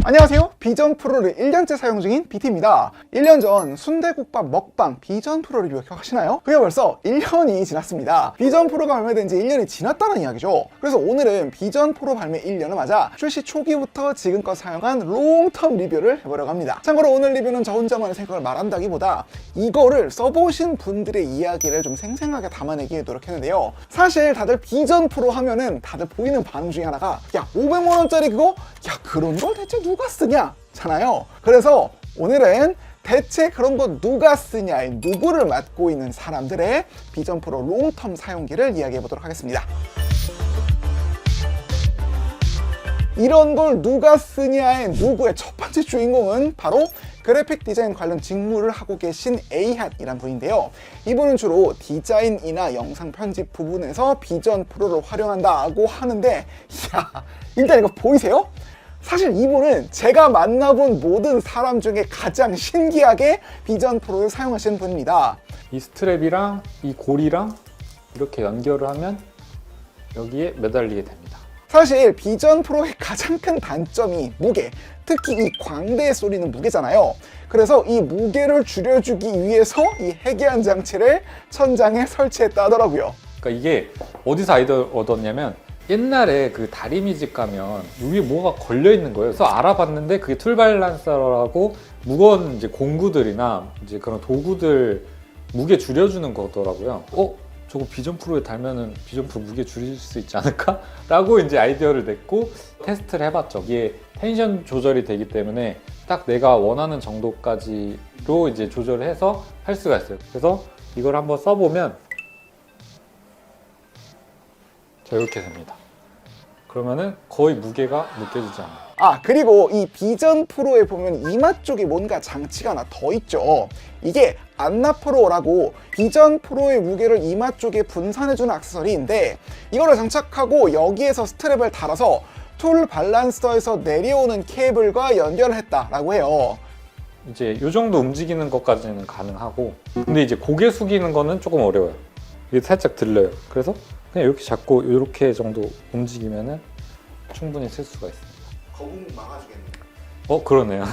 안녕하세요. 비전 프로를 1년째 사용 중인 BT입니다. 1년 전 순대국밥 먹방 비전 프로를 기억하시나요? 그게 벌써 1년이 지났습니다. 비전 프로가 발매된 지 1년이 지났다는 이야기죠. 그래서 오늘은 비전 프로 발매 1년을 맞아 출시 초기부터 지금껏 사용한 롱텀 리뷰를 해보려고 합니다. 참고로 오늘 리뷰는 저 혼자만의 생각을 말한다기보다 이거를 써보신 분들의 이야기를 좀 생생하게 담아내기 노력했는데요. 사실 다들 비전 프로 하면은 다들 보이는 반응 중에 하나가 야 500만원짜리 그거? 야 그런 걸 대체 누가 쓰냐? 잖아요. 그래서 오늘은 대체 그런 거 누가 쓰냐의 누구를 맡고 있는 사람들의 비전 프로 롱텀 사용기를 이야기해 보도록 하겠습니다. 이런 걸 누가 쓰냐의 누구의 첫 번째 주인공은 바로 그래픽 디자인 관련 직무를 하고 계신 에이핫이란 분인데요. 이분은 주로 디자인이나 영상 편집 부분에서 비전 프로를 활용한다고 하는데 야 일단 이거 보이세요? 사실 이분은 제가 만나본 모든 사람 중에 가장 신기하게 비전 프로를 사용하시는 분입니다. 이 스트랩이랑 이 고리랑 이렇게 연결을 하면 여기에 매달리게 됩니다. 사실 비전 프로의 가장 큰 단점이 무게, 특히 이 광대에 쏠리는 무게잖아요. 그래서 이 무게를 줄여주기 위해서 이 해계한 장치를 천장에 설치했다 하더라고요. 그러니까 이게 어디서 아이디어 얻었냐면 옛날에 그 다리미집 가면 위에 뭐가 걸려 있는 거예요. 그래서 알아봤는데 그게 툴밸런서라고 무거운 이제 공구들이나 이제 그런 도구들 무게 줄여주는 거더라고요. 저거 비전 프로에 달면은 비전 프로 무게 줄일 수 있지 않을까? 라고 이제 아이디어를 냈고 테스트를 해봤죠. 이게 텐션 조절이 되기 때문에 딱 내가 원하는 정도까지로 이제 조절을 해서 할 수가 있어요. 그래서 이걸 한번 써보면 자 이렇게 됩니다. 그러면은 거의 무게가 느껴지지 않아요. 그리고 이 비전 프로에 보면 이마 쪽에 뭔가 장치가 하나 더 있죠. 이게 안나프로라고 비전 프로의 무게를 이마 쪽에 분산해주는 액세서리인데 이거를 장착하고 여기에서 스트랩을 달아서 툴 밸런서에서 내려오는 케이블과 연결을 했다라고 해요. 이제 이 정도 움직이는 것까지는 가능하고 근데 이제 고개 숙이는 거는 조금 어려워요. 이게 살짝 들려요. 그래서 그냥 이렇게 잡고 이렇게 정도 움직이면은 충분히 쓸 수가 있습니다. 거북목 막아주겠네요. 그러네요.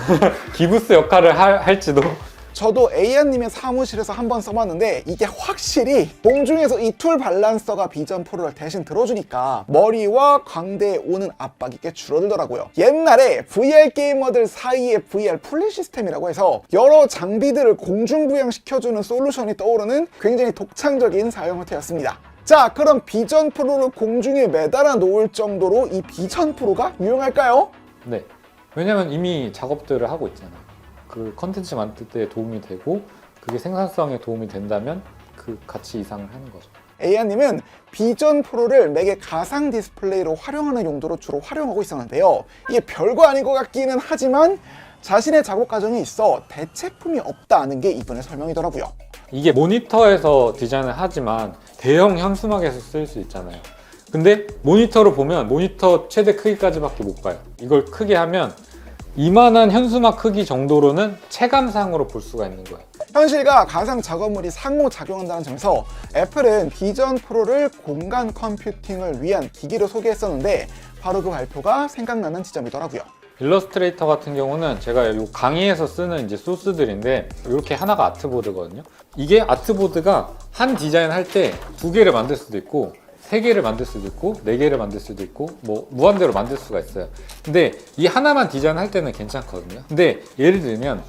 기부스 역할을 할지도. 저도 에이안님의 사무실에서 한번 써봤는데 이게 확실히 공중에서 이 툴 밸런서가 비전 프로를 대신 들어주니까 머리와 광대에 오는 압박이 꽤 줄어들더라고요. 옛날에 VR 게이머들 사이에 VR 플랫 시스템이라고 해서 여러 장비들을 공중 부양시켜주는 솔루션이 떠오르는 굉장히 독창적인 사용 형태였습니다. 자, 그럼 비전 프로를 공중에 매달아 놓을 정도로 이 비전 프로가 유용할까요? 네. 왜냐면 이미 작업들을 하고 있잖아요. 그 컨텐츠 만들 때 도움이 되고 그게 생산성에 도움이 된다면 그 가치 이상을 하는 거죠. 에이안님은 비전 프로를 맥의 가상 디스플레이로 활용하는 용도로 주로 활용하고 있었는데요. 이게 별거 아닌 것 같기는 하지만 자신의 작업 과정에 있어 대체품이 없다는 게 이분의 설명이더라고요. 이게 모니터에서 디자인을 하지만 대형 현수막에서 쓸 수 있잖아요. 근데 모니터로 보면 모니터 최대 크기까지밖에 못 봐요. 이걸 크게 하면 이만한 현수막 크기 정도로는 체감상으로 볼 수가 있는 거예요. 현실과 가상 작업물이 상호작용한다는 점에서 애플은 비전 프로를 공간 컴퓨팅을 위한 기기로 소개했었는데 바로 그 발표가 생각나는 지점이더라고요. 일러스트레이터 같은 경우는 제가 이 강의에서 쓰는 이제 소스들인데 이렇게 하나가 아트보드거든요. 이게 아트보드가 한 디자인 할 때 2개를 만들 수도 있고 3개를 만들 수도 있고 4개를 만들 수도 있고 뭐 무한대로 만들 수가 있어요. 근데 이 하나만 디자인 할 때는 괜찮거든요. 근데 예를 들면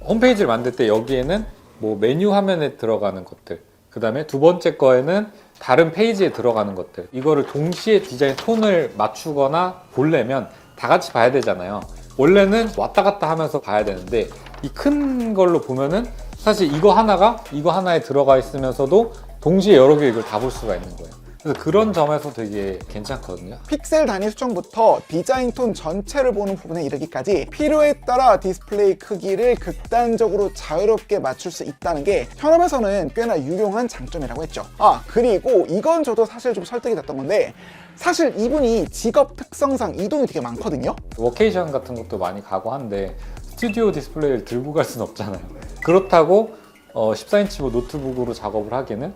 홈페이지를 만들 때 여기에는 뭐 메뉴 화면에 들어가는 것들, 그 다음에 두 번째 거에는 다른 페이지에 들어가는 것들, 이거를 동시에 디자인 톤을 맞추거나 보려면 다 같이 봐야 되잖아요. 원래는 왔다 갔다 하면서 봐야 되는데 이 큰 걸로 보면은 사실 이거 하나에 들어가 있으면서도 동시에 여러 개 이걸 다 볼 수가 있는 거예요. 그래서 그런 점에서 되게 괜찮거든요. 픽셀 단위 수정부터 디자인 톤 전체를 보는 부분에 이르기까지 필요에 따라 디스플레이 크기를 극단적으로 자유롭게 맞출 수 있다는 게 현업에서는 꽤나 유용한 장점이라고 했죠. 그리고 이건 저도 사실 좀 설득이 됐던 건데 사실 이분이 직업 특성상 이동이 되게 많거든요. 워케이션 같은 것도 많이 가고 한데 스튜디오 디스플레이를 들고 갈 수는 없잖아요. 그렇다고 14인치 노트북으로 작업을 하기에는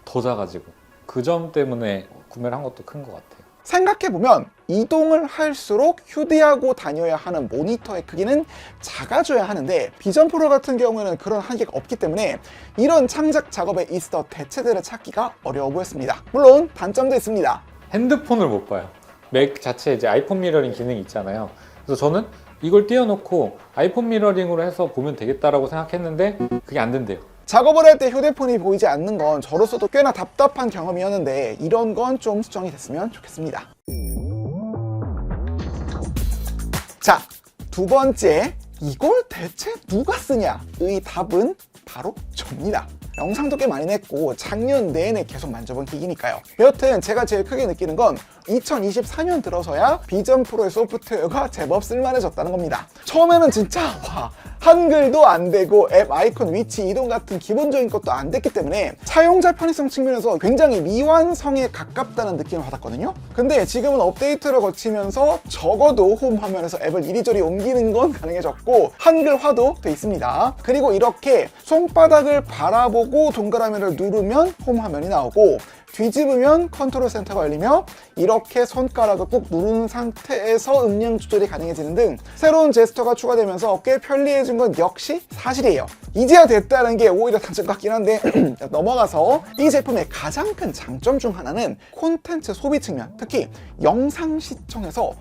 더 작아지고 그 점 때문에 구매를 한 것도 큰 것 같아요. 생각해보면 이동을 할수록 휴대하고 다녀야 하는 모니터의 크기는 작아져야 하는데 비전 프로 같은 경우에는 그런 한계가 없기 때문에 이런 창작 작업에 있어 대체들을 찾기가 어려워 보였습니다. 물론 단점도 있습니다. 핸드폰을 못 봐요. 맥 자체에 이제 아이폰 미러링 기능이 있잖아요. 그래서 저는 이걸 띄워놓고 아이폰 미러링으로 해서 보면 되겠다라고 생각했는데 그게 안 된대요. 작업을 할 때 휴대폰이 보이지 않는 건 저로서도 꽤나 답답한 경험이었는데 이런 건 좀 수정이 됐으면 좋겠습니다. 자, 두 번째, 이걸 대체 누가 쓰냐의 답은 바로 접니다. 영상도 꽤 많이 냈고 작년 내내 계속 만져본 기기니까요. 여튼 제가 제일 크게 느끼는 건 2024년 들어서야 비전 프로의 소프트웨어가 제법 쓸만해졌다는 겁니다. 처음에는 진짜 한글도 안 되고 앱 아이콘 위치 이동 같은 기본적인 것도 안 됐기 때문에 사용자 편의성 측면에서 굉장히 미완성에 가깝다는 느낌을 받았거든요. 근데 지금은 업데이트를 거치면서 적어도 홈 화면에서 앱을 이리저리 옮기는 건 가능해졌고 한글화도 돼 있습니다. 그리고 이렇게 손바닥을 바라보고 동그라미를 누르면 홈 화면이 나오고 뒤집으면 컨트롤 센터가 열리며 이렇게 손가락을 꾹 누르는 상태에서 음량 조절이 가능해지는 등 새로운 제스처가 추가되면서 꽤 편리해진 건 역시 사실이에요. 이제야 됐다는 게 오히려 단점 같긴 한데 넘어가서 이 제품의 가장 큰 장점 중 하나는 콘텐츠 소비 측면, 특히 영상 시청에서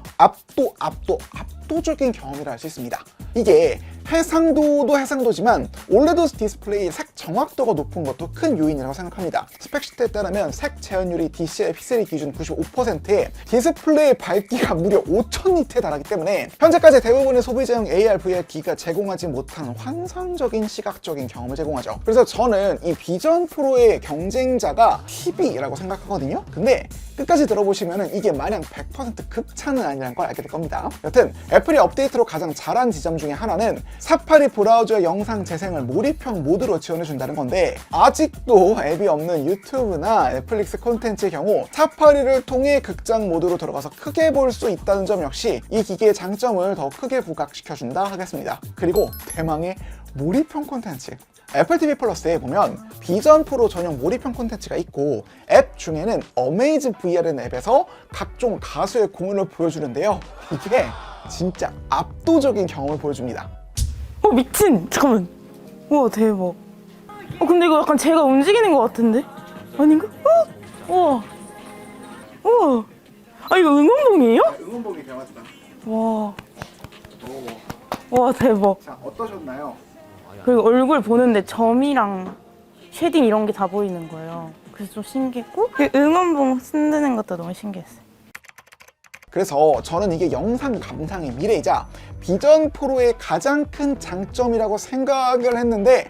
압도적인 경험이라 할 수 있습니다. 이게 해상도도 해상도지만 올레드 디스플레이 색 정확도가 높은 것도 큰 요인이라고 생각합니다. 스펙시트에 따르면 색 재현율이 DCI 픽셀이 기준 95%에 디스플레이 밝기가 무려 5000니트에 달하기 때문에 현재까지 대부분의 소비자용 AR, VR 기기가 제공하지 못하는 환상적인 시각적인 경험을 제공하죠. 그래서 저는 이 비전 프로의 경쟁자가 TV라고 생각하거든요. 근데 끝까지 들어보시면 이게 마냥 100% 극찬은 아니라는 걸 알게 될 겁니다. 여튼 애플이 업데이트로 가장 잘한 지점 중에 하나는 사파리 브라우저의 영상 재생을 몰입형 모드로 지원해준다는 건데 아직도 앱이 없는 유튜브나 넷플릭스 콘텐츠의 경우 사파리를 통해 극장 모드로 들어가서 크게 볼 수 있다는 점 역시 이 기기의 장점을 더 크게 부각시켜준다 하겠습니다. 그리고 대망의 몰입형 콘텐츠, 애플 TV 플러스에 보면 비전 프로 전용 몰입형 콘텐츠가 있고 앱 중에는 어메이즈 VR이라는 앱에서 각종 가수의 공연을 보여주는데요. 이게 진짜 압도적인 경험을 보여줍니다. 미친! 잠깐만. 우와, 대박. 근데 이거 약간 제가 움직이는 것 같은데? 아닌가? 우와. 우와. 아, 이거 응원봉이에요? 응원봉이 변화했다. 와. 와, 대박. 자, 어떠셨나요? 그리고 얼굴 보는데 점이랑 쉐딩 이런 게 다 보이는 거예요. 그래서 좀 신기했고 그 응원봉 쓴다는 것도 너무 신기했어요. 그래서 저는 이게 영상 감상의 미래이자 비전 프로의 가장 큰 장점이라고 생각을 했는데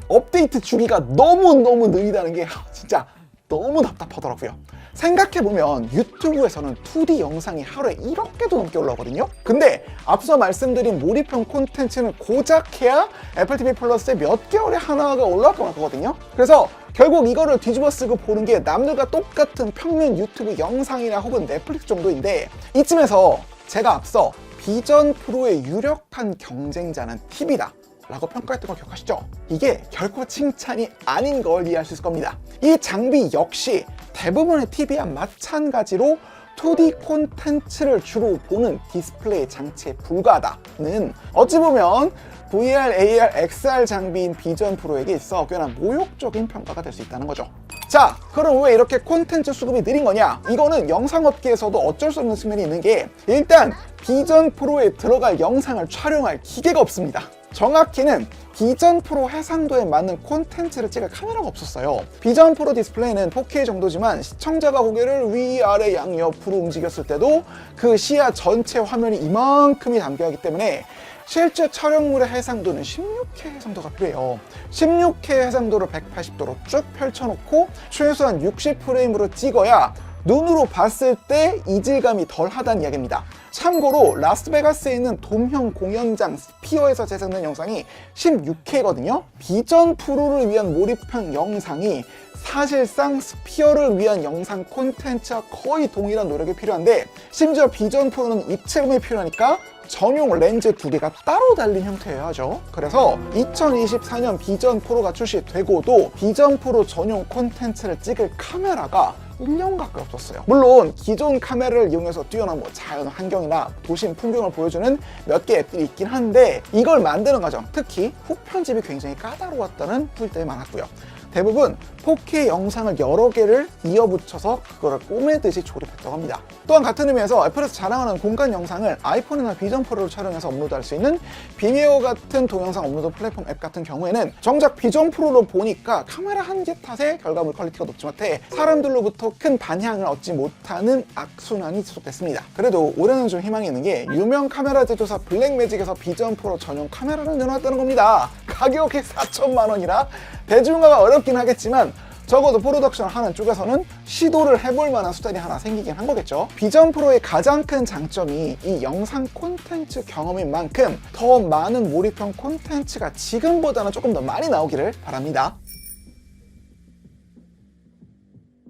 업데이트 주기가 너무너무 느리다는 게 진짜 너무 답답하더라고요. 생각해보면 유튜브에서는 2D 영상이 하루에 1억 개도 넘게 올라오거든요. 근데 앞서 말씀드린 몰입형 콘텐츠는 고작 해야 애플 TV 플러스에 몇 개월에 하나가 올라올까 말거든요. 그래서 결국 이거를 뒤집어 쓰고 보는 게 남들과 똑같은 평면 유튜브 영상이나 혹은 넷플릭스 정도인데 이쯤에서 제가 앞서 비전 프로의 유력한 경쟁자는 TV다 라고 평가했던 거 기억하시죠? 이게 결코 칭찬이 아닌 걸 이해할 수 있을 겁니다. 이 장비 역시 대부분의 TV와 마찬가지로 2D 콘텐츠를 주로 보는 디스플레이 장치에 불과하다는 어찌 보면 VR, AR, XR 장비인 비전 프로에게 있어 꽤나 모욕적인 평가가 될 수 있다는 거죠. 자, 그럼 왜 이렇게 콘텐츠 수급이 느린 거냐? 이거는 영상업계에서도 어쩔 수 없는 측면이 있는 게 일단 비전 프로에 들어갈 영상을 촬영할 기계가 없습니다. 정확히는 비전 프로 해상도에 맞는 콘텐츠를 찍을 카메라가 없었어요. 비전 프로 디스플레이는 4K 정도지만 시청자가 고개를 위아래 양옆으로 움직였을 때도 그 시야 전체 화면이 이만큼이 담겨야 하기 때문에 실제 촬영물의 해상도는 16K 해상도가 필요해요. 16K 해상도를 180도로 쭉 펼쳐놓고 최소한 60프레임으로 찍어야 눈으로 봤을 때 이질감이 덜하다는 이야기입니다. 참고로 라스베가스에 있는 돔형 공연장 스피어에서 제작된 영상이 16K거든요. 비전 프로를 위한 몰입형 영상이 사실상 스피어를 위한 영상 콘텐츠와 거의 동일한 노력이 필요한데 심지어 비전 프로는 입체감이 필요하니까 전용 렌즈 2개가 따로 달린 형태여야 하죠. 그래서 2024년 비전 프로가 출시되고도 비전 프로 전용 콘텐츠를 찍을 카메라가 1년 가까이 없었어요. 물론 기존 카메라를 이용해서 뛰어난 자연 환경이나 도심 풍경을 보여주는 몇 개 앱들이 있긴 한데 이걸 만드는 과정, 특히 후 편집이 굉장히 까다로웠다는 후일담이 많았고요. 대부분 4K 영상을 여러 개를 이어붙여서 그거를 꼬매듯이 조립했다고 합니다. 또한 같은 의미에서 애플에서 자랑하는 공간 영상을 아이폰이나 비전 프로로 촬영해서 업로드할 수 있는 비미어 같은 동영상 업로드 플랫폼 앱 같은 경우에는 정작 비전 프로로 보니까 카메라 한 개 탓에 결과물 퀄리티가 높지 못해 사람들로부터 큰 반향을 얻지 못하는 악순환이 지속됐습니다. 그래도 올해는 좀 희망이 있는 게 유명 카메라 제조사 블랙매직에서 비전 프로 전용 카메라를 내놓았다는 겁니다. 가격이 4천만 원이라 대중화가 어렵긴 하겠지만 적어도 프로덕션을 하는 쪽에서는 시도를 해볼 만한 수단이 하나 생기긴 한 거겠죠. 비전 프로의 가장 큰 장점이 이 영상 콘텐츠 경험인 만큼 더 많은 몰입형 콘텐츠가 지금보다는 조금 더 많이 나오기를 바랍니다.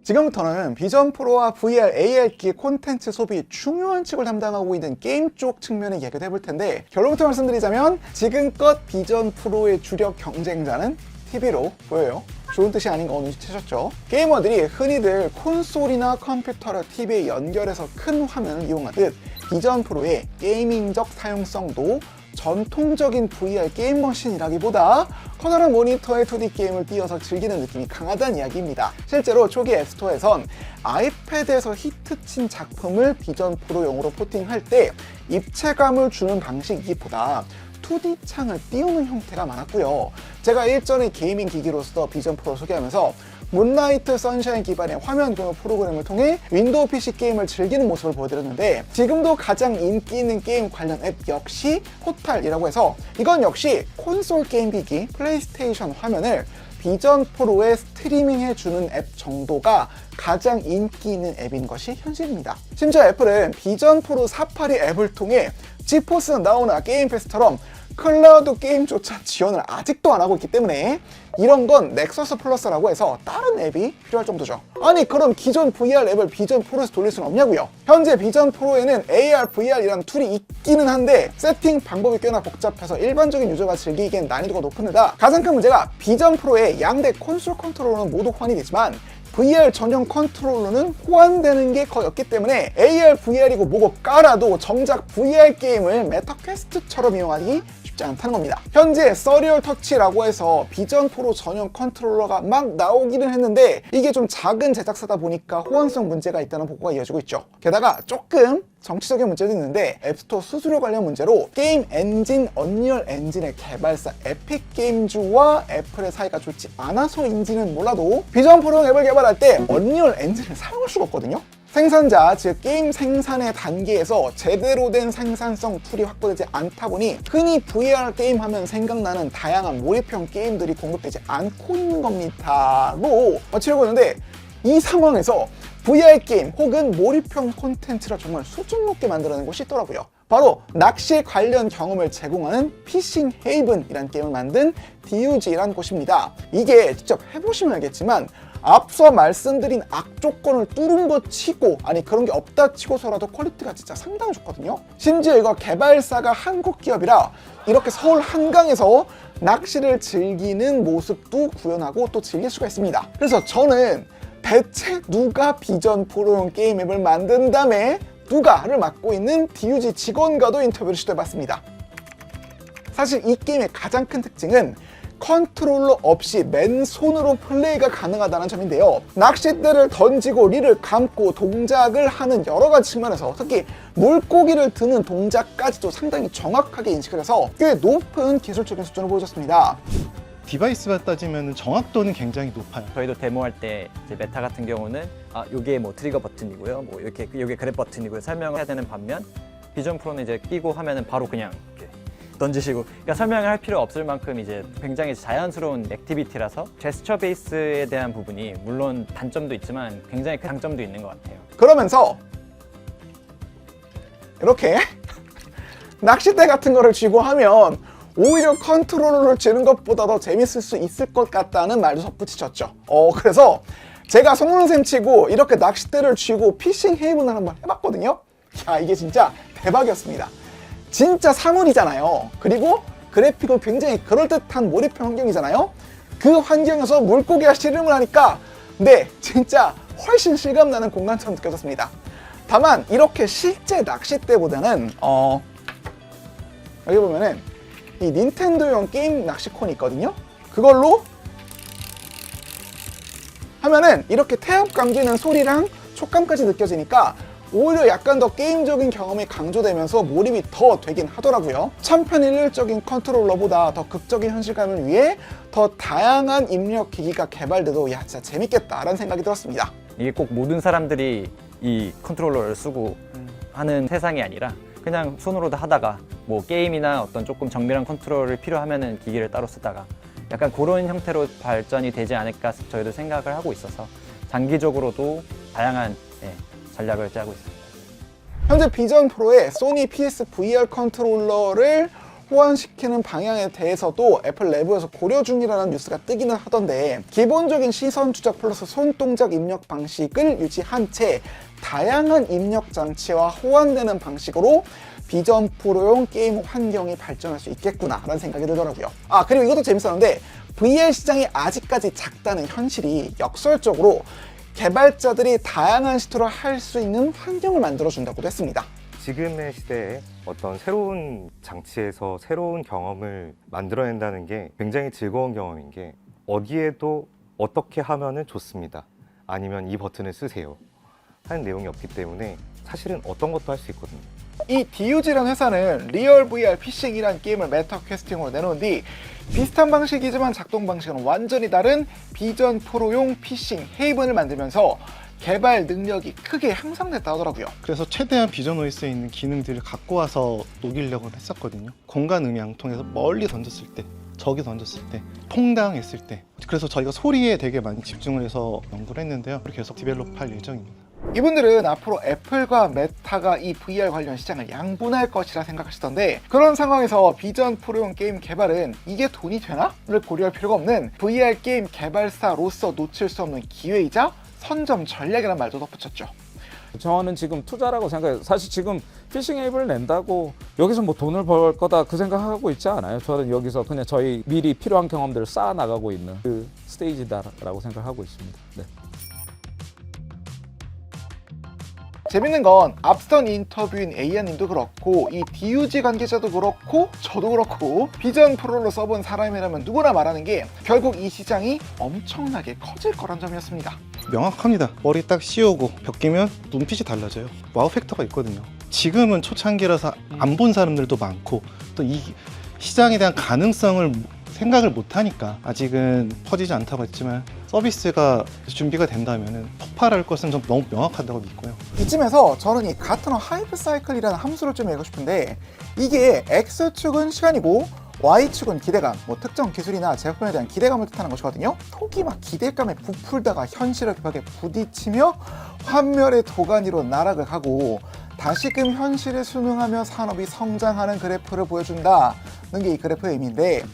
지금부터는 비전 프로와 VR, AR기 콘텐츠 소비 중요한 측을 담당하고 있는 게임 쪽 측면의 이야기를 해볼 텐데 결론부터 말씀드리자면 지금껏 비전 프로의 주력 경쟁자는 TV로 보여요. 좋은 뜻이 아닌 거 어느 눈치채셨죠? 게이머들이 흔히들 콘솔이나 컴퓨터를 TV에 연결해서 큰 화면을 이용하듯 비전 프로의 게이밍적 사용성도 전통적인 VR 게임 머신이라기보다 커다란 모니터에 2D 게임을 띄워서 즐기는 느낌이 강하다는 이야기입니다. 실제로 초기 앱스토어에선 아이패드에서 히트친 작품을 비전 프로용으로 포팅할 때 입체감을 주는 방식이기보다 2D 창을 띄우는 형태가 많았고요. 제가 일전에 게이밍 기기로서 비전 프로를 소개하면서 문라이트 선샤인 기반의 화면 공유 프로그램을 통해 윈도우 PC 게임을 즐기는 모습을 보여드렸는데 지금도 가장 인기 있는 게임 관련 앱 역시 포탈이라고 해서 이건 역시 콘솔 게임 기기 플레이스테이션 화면을 비전 프로에 스트리밍해주는 앱 정도가 가장 인기 있는 앱인 것이 현실입니다. 심지어 애플은 비전 프로 사파리 앱을 통해 지포스 나우나 게임 패스처럼 클라우드 게임조차 지원을 아직도 안 하고 있기 때문에 이런 건 넥서스 플러스라고 해서 다른 앱이 필요할 정도죠. 아니 그럼 기존 VR 앱을 비전 프로에서 돌릴 수는 없냐고요? 현재 비전 프로에는 AR, VR이라는 툴이 있기는 한데 세팅 방법이 꽤나 복잡해서 일반적인 유저가 즐기기엔 난이도가 높은 데다 가장 큰 문제가 비전 프로의 양대 콘솔 컨트롤러는 모두 호환이 되지만 VR 전용 컨트롤러는 호환되는 게 거의 없기 때문에 AR, VR이고 뭐고 깔아도 정작 VR 게임을 메타 퀘스트처럼 이용하기 쉽지 않다는 겁니다. 현재 서리얼 터치라고 해서 비전 프로 전용 컨트롤러가 막 나오기는 했는데 이게 좀 작은 제작사다 보니까 호환성 문제가 있다는 보고가 이어지고 있죠. 게다가 조금 정치적인 문제도 있는데 앱스토어 수수료 관련 문제로 게임 엔진 언리얼 엔진의 개발사 에픽 게임즈와 애플의 사이가 좋지 않아서인지는 몰라도 비전 프로 앱을 개발할 때 언리얼 엔진을 사용할 수가 없거든요. 생산자, 즉 게임 생산의 단계에서 제대로 된 생산성 툴이 확보되지 않다 보니 흔히 VR 게임 하면 생각나는 다양한 몰입형 게임들이 공급되지 않고 있는 겁니다로 마치려고 했는데 이 상황에서 VR 게임 혹은 몰입형 콘텐츠를 정말 수준 높게 만들어낸 곳이 있더라고요. 바로 낚시 관련 경험을 제공하는 피싱 헤이븐이라는 게임을 만든 DUG라는 곳입니다. 이게 직접 해보시면 알겠지만 앞서 말씀드린 악조건을 뚫은 것 치고 아니 그런 게 없다 치고서라도 퀄리티가 진짜 상당히 좋거든요. 심지어 이거 개발사가 한국 기업이라 이렇게 서울 한강에서 낚시를 즐기는 모습도 구현하고 또 즐길 수가 있습니다. 그래서 저는 대체 누가 비전 프로용 게임 앱을 만든 다음에 누가를 맡고 있는 DUG 직원과도 인터뷰를 시도해봤습니다. 사실 이 게임의 가장 큰 특징은 컨트롤러 없이 맨손으로 플레이가 가능하다는 점인데요. 낚싯대를 던지고 릴을 감고 동작을 하는 여러 가지 측면에서 특히 물고기를 드는 동작까지도 상당히 정확하게 인식을 해서 꽤 높은 기술적인 수준을 보여줬습니다. 디바이스만 따지면 정확도는 굉장히 높아요. 저희도 데모할 때 이제 메타 같은 경우는 요게 뭐 트리거 버튼이고요, 뭐 이렇게 요게 그랩 버튼이고요 설명을 해야 되는 반면 비전 프로는 이제 끼고 하면은 바로 그냥 이렇게 던지시고, 그러니까 설명을 할 필요 없을 만큼 이제 굉장히 자연스러운 액티비티라서 제스처 베이스에 대한 부분이 물론 단점도 있지만 굉장히 큰 장점도 있는 것 같아요. 그러면서 이렇게 낚싯대 같은 거를 쥐고 하면 오히려 컨트롤러를 쥐는 것보다 더 재밌을 수 있을 것 같다는 말도 덧붙이셨죠. 그래서 제가 속는셈 치고 이렇게 낚싯대를 쥐고 피싱 헤이븐을 한번 해봤거든요. 야, 이게 진짜 대박이었습니다. 진짜 사물이잖아요. 그리고 그래픽은 굉장히 그럴듯한 몰입형 환경이잖아요. 그 환경에서 물고기가 씨름을 하니까 네, 진짜 훨씬 실감나는 공간처럼 느껴졌습니다. 다만 이렇게 실제 낚싯대보다는 여기 보면은 이 닌텐도용 게임 낚시콘이 있거든요. 그걸로 하면은 이렇게 태엽 감기는 소리랑 촉감까지 느껴지니까 오히려 약간 더 게임적인 경험이 강조되면서 몰입이 더 되긴 하더라고요. 천편일률적인 컨트롤러보다 더 극적인 현실감을 위해 더 다양한 입력 기기가 개발돼도 야 진짜 재밌겠다라는 생각이 들었습니다. 이게 꼭 모든 사람들이 이 컨트롤러를 쓰고 하는 세상이 아니라 그냥 손으로도 하다가 뭐 게임이나 어떤 조금 정밀한 컨트롤을 필요하면은 기기를 따로 쓰다가 약간 그런 형태로 발전이 되지 않을까 저희도 생각을 하고 있어서 장기적으로도 다양한 전략을 짜고 있습니다. 현재 비전 프로의 소니 PS VR 컨트롤러를 호환시키는 방향에 대해서도 애플 내부에서 고려 중이라는 뉴스가 뜨기는 하던데 기본적인 시선 추적 플러스 손동작 입력 방식을 유지한 채 다양한 입력 장치와 호환되는 방식으로 비전 프로용 게임 환경이 발전할 수 있겠구나 라는 생각이 들더라고요. 그리고 이것도 재밌었는데 VR 시장이 아직까지 작다는 현실이 역설적으로 개발자들이 다양한 시도를 할 수 있는 환경을 만들어준다고도 했습니다. 지금의 시대에 어떤 새로운 장치에서 새로운 경험을 만들어낸다는 게 굉장히 즐거운 경험인 게 어디에도 어떻게 하면은 좋습니다. 아니면 이 버튼을 쓰세요. 하는 내용이 없기 때문에 사실은 어떤 것도 할 수 있거든요. 이 DUG라는 회사는 리얼 VR 피싱이라는 게임을 메타 퀘스팅으로 내놓은 뒤 비슷한 방식이지만 작동 방식은 완전히 다른 비전 프로용 피싱 헤이븐을 만들면서 개발 능력이 크게 향상됐다 하더라고요. 그래서 최대한 비전 OS에 있는 기능들을 갖고 와서 녹이려고 했었거든요. 공간 음향 통해서 멀리 던졌을 때, 적이 던졌을 때, 퐁당했을 때. 그래서 저희가 소리에 되게 많이 집중을 해서 연구를 했는데요. 계속 디벨롭할 예정입니다. 이분들은 앞으로 애플과 메타가 이 VR 관련 시장을 양분할 것이라 생각하시던데 그런 상황에서 비전 프로용 게임 개발은 이게 돈이 되나? 를 고려할 필요가 없는 VR 게임 개발사로서 놓칠 수 없는 기회이자 선점 전략이라는 말도 덧붙였죠. 저는 지금 투자라고 생각해요. 사실 지금 피싱 앱을 낸다고 여기서 뭐 돈을 벌 거다 그 생각하고 있지 않아요. 저는 여기서 그냥 저희 미리 필요한 경험들을 쌓아 나가고 있는 그 스테이지다라고 생각하고 있습니다. 네. 재밌는 건 앞선 인터뷰인 에이아님도 그렇고 이 DUG 관계자도 그렇고 저도 그렇고 비전 프로로 써본 사람이라면 누구나 말하는 게 결국 이 시장이 엄청나게 커질 거란 점이었습니다. 명확합니다. 머리 딱 씌우고 벗기면 눈빛이 달라져요. 와우 팩터가 있거든요. 지금은 초창기라서 안 본 사람들도 많고 또 이 시장에 대한 가능성을 생각을 못하니까 아직은 퍼지지 않다고 했지만 서비스가 준비가 된다면 폭발할 것은 좀 너무 명확하다고 믿고요. 이쯤에서 저는 이 가트너 하이프 사이클이라는 함수를 좀 읽고 싶은데 이게 X축은 시간이고 Y축은 기대감, 특정 기술이나 제품에 대한 기대감을 뜻하는 것이거든요. 톡이 막 기대감에 부풀다가 현실의 벽에 부딪히며 환멸의 도가니로 나락을 가고 다시금 현실에 순응하며 산업이 성장하는 그래프를 보여준다는 게 이 그래프의 의미인데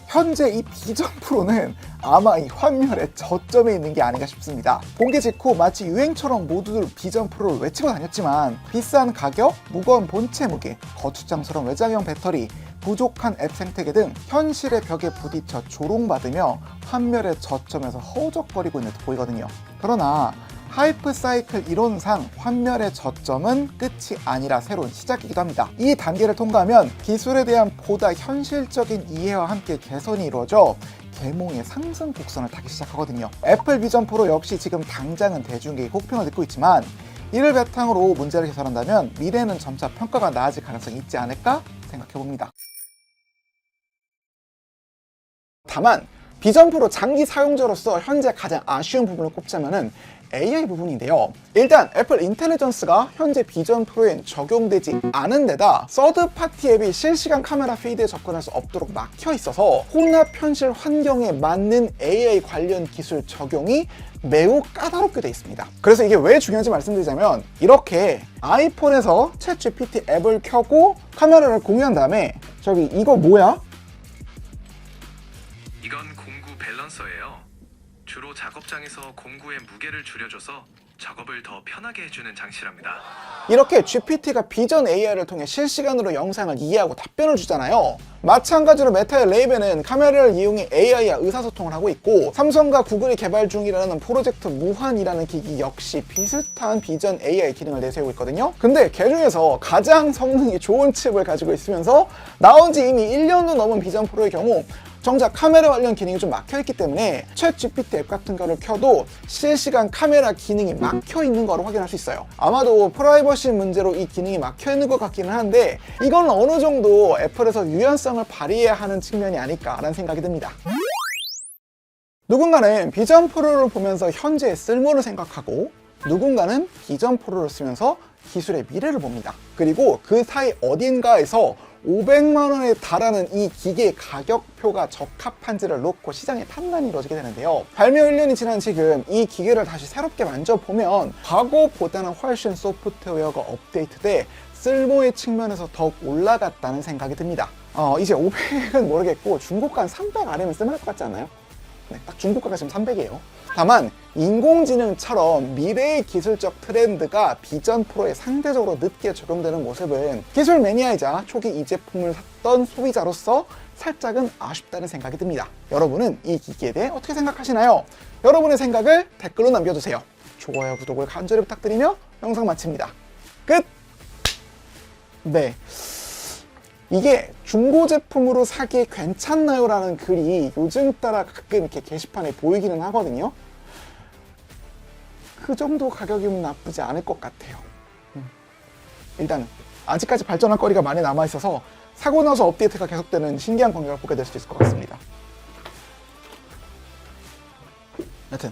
현재 이 비전 프로는 아마 이 환멸의 저점에 있는 게 아닌가 싶습니다. 공개 직후 마치 유행처럼 모두들 비전 프로를 외치고 다녔지만 비싼 가격, 무거운 본체 무게, 거추장스러운 외장형 배터리, 부족한 앱 생태계 등 현실의 벽에 부딪혀 조롱받으며 환멸의 저점에서 허우적거리고 있는 듯 보이거든요. 그러나 하이프 사이클 이론상 환멸의 저점은 끝이 아니라 새로운 시작이기도 합니다. 이 단계를 통과하면 기술에 대한 보다 현실적인 이해와 함께 개선이 이루어져 계몽의 상승 곡선을 타기 시작하거든요. 애플 비전 프로 역시 지금 당장은 대중에게 호평을 듣고 있지만 이를 바탕으로 문제를 개선한다면 미래는 점차 평가가 나아질 가능성이 있지 않을까 생각해봅니다. 다만 비전 프로 장기 사용자로서 현재 가장 아쉬운 부분을 꼽자면은 AI 부분인데요. 일단 애플 인텔리전스가 현재 비전 프로엔 적용되지 않은 데다 서드파티 앱이 실시간 카메라 피드에 접근할 수 없도록 막혀 있어서 혼합 현실 환경에 맞는 AI 관련 기술 적용이 매우 까다롭게 돼 있습니다. 그래서 이게 왜 중요한지 말씀드리자면 이렇게 아이폰에서 챗GPT 앱을 켜고 카메라를 공유한 다음에 저기 이거 뭐야? 이건 공구 밸런서예요. 주로 작업장에서 공구의 무게를 줄여줘서 작업을 더 편하게 해주는 장치랍니다. 이렇게 GPT가 비전 AI를 통해 실시간으로 영상을 이해하고 답변을 주잖아요. 마찬가지로 메타의 레이벤은 카메라를 이용해 AI와 의사소통을 하고 있고, 삼성과 구글이 개발 중이라는 프로젝트 무한이라는 기기 역시 비슷한 비전 AI 기능을 내세우고 있거든요. 근데 그 중에서 가장 성능이 좋은 칩을 가지고 있으면서 나온 지 이미 1년도 넘은 비전 프로의 경우 정작 카메라 관련 기능이 좀 막혀있기 때문에 챗 GPT 앱 같은 거를 켜도 실시간 카메라 기능이 막혀있는 거를 확인할 수 있어요. 아마도 프라이버시 문제로 이 기능이 막혀있는 것 같기는 한데, 이건 어느 정도 애플에서 유연성을 발휘해야 하는 측면이 아닐까라는 생각이 듭니다. 누군가는 비전 프로를 보면서 현재의 쓸모를 생각하고, 누군가는 비전 프로를 쓰면서 기술의 미래를 봅니다. 그리고 그 사이 어딘가에서 500만 원에 달하는 이 기계의 가격표가 적합한지를 놓고 시장의 판단이 이루어지게 되는데요. 발매 1년이 지난 지금 이 기계를 다시 새롭게 만져보면 과거보다는 훨씬 소프트웨어가 업데이트돼 쓸모의 측면에서 더욱 올라갔다는 생각이 듭니다. 이제 500은 모르겠고 중고가 한 300 아래면 쓸만할 것 같지 않나요? 네, 딱 중고가가 지금 300이에요. 다만 인공지능처럼 미래의 기술적 트렌드가 비전 프로에 상대적으로 늦게 적용되는 모습은 기술 매니아이자 초기 이 제품을 샀던 소비자로서 살짝은 아쉽다는 생각이 듭니다. 여러분은 이 기기에 대해 어떻게 생각하시나요? 여러분의 생각을 댓글로 남겨주세요. 좋아요, 구독을 간절히 부탁드리며 영상 마칩니다. 끝! 네. 이게 중고 제품으로 사기에 괜찮나요? 라는 글이 요즘 따라 가끔 이렇게 게시판에 보이기는 하거든요. 그 정도 가격이면 나쁘지 않을 것 같아요. 일단 아직까지 발전할 거리가 많이 남아있어서 사고 나서 업데이트가 계속되는 신기한 광경을 보게 될 수도 있을 것 같습니다. 여튼